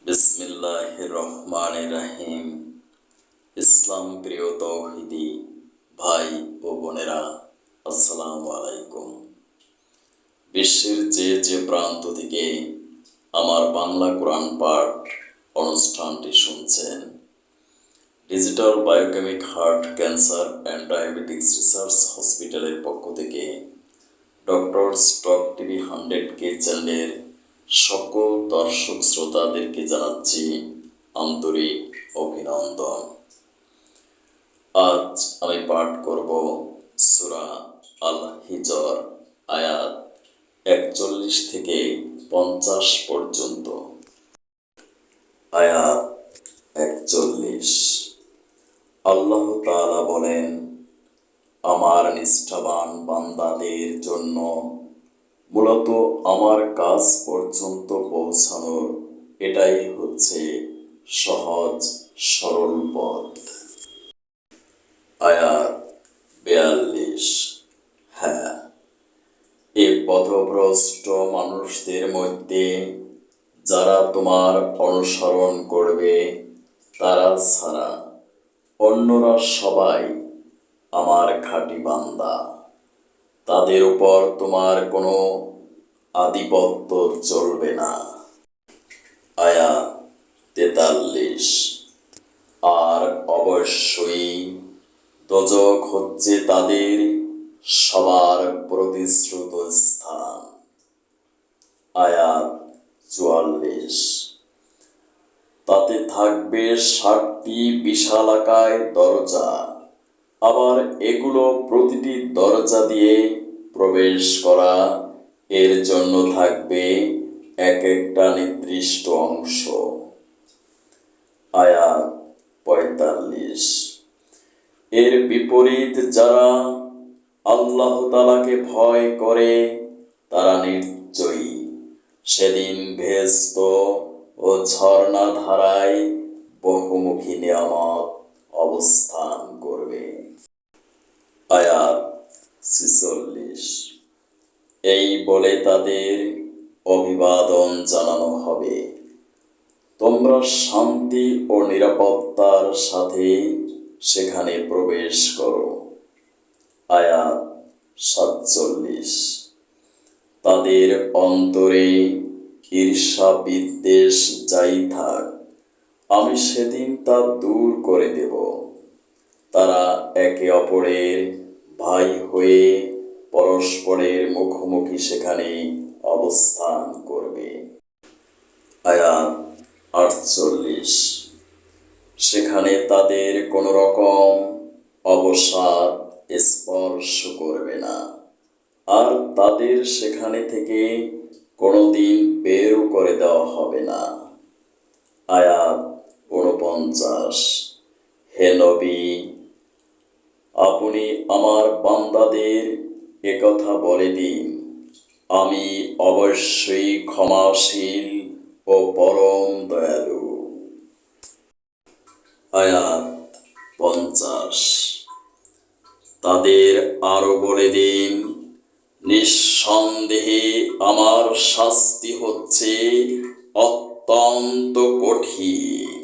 বিসমিল্লাহির রহমানির রহিম। ইসলাম প্রিয় তৌহিদি ভাই ও বোনেরা, আসসালামু আলাইকুম। বিশ্বের যে প্রান্ত থেকে আমার বাংলা কোরআন পাঠ অনুষ্ঠানটি শুনছেন, digital biochemic heart cancer and diabetics research হসপিটালের পক্ষ থেকে ডক্টরস টক টিভি 100K চ্যানেলের সকল দর্শক শ্রোতাদেরকে জানাচ্ছি আন্তরিক অভিনন্দন। আজ আমি পাঠ করব সূরা আল হিজর আয়াত 41 থেকে 50 পর্যন্ত। আয়াত 41। আল্লাহ তাআলা বলেন, আমার নিষ্ঠাবান বান্দাদের জন্য মূলত আমার কাজ পর্যন্ত পৌঁছানোর এটাই হচ্ছে সহজ সরল পথ। আয়াত 42। হ্যাঁ, এ পথভ্রষ্ট মানুষদের মধ্যে যারা তোমার অনুসরণ করবে তারা ছাড়া অন্যরা সবাই আমার খাঁটি বান্দা। তাদের উপর তোমার কোনো আধিপত্য চলবে না। আয়াত 43। আর অবশ্যই দোজখ হচ্ছে তাদের সবার প্রতিশ্রুত স্থান। আয়াত 44। তাতে থাকবে 60টি বিশালাকায় দরজা, আবার এগুলো প্রতিটি দরজা দিয়ে প্রবেশ করা এর জন্য থাকবে এক একটা নির্দিষ্ট অংশ। আয়াত 45। এর বিপরীত যারা আল্লাহ তাআলাকে ভয় করে তারা নিশ্চয়ই সেদিন বেহেশত ও ঝর্ণা ধারায় বহুমুখী নিয়ামত অবস্থান করবে। আয়াত 46। এই বলে তাদের অভিবাদন জানানো হবে, তোমরা শান্তি ও নিরাপত্তার সাথে সেখানে প্রবেশ করো। আয়াত 47। তাদের অন্তরে ঈর্ষা বিদ্বেষ যাই থাক, আমি সেদিন তা দূর করে দেব। তারা একে অপরের ভাই হয়ে পরস্পরের মুখোমুখি সেখানে অবস্থান করবে। আয়াত 48। সেখানে তাদের কোনো রকম অবসাদ স্পর্শ করবে না, আর তাদের সেখানে থেকে কোনোদিন বেরও করে দেওয়া হবে না। আয়াত 49। হে নবী, আপনি আমার বান্দাদের একথা বলে দিন, আমি অবশ্যই ক্ষমাশীল ও পরম দয়ালু। আয়াত 50। তাদের আরো বলে দিন, নিঃসন্দেহে আমার শাস্তি হচ্ছে অত্যন্ত কঠিন।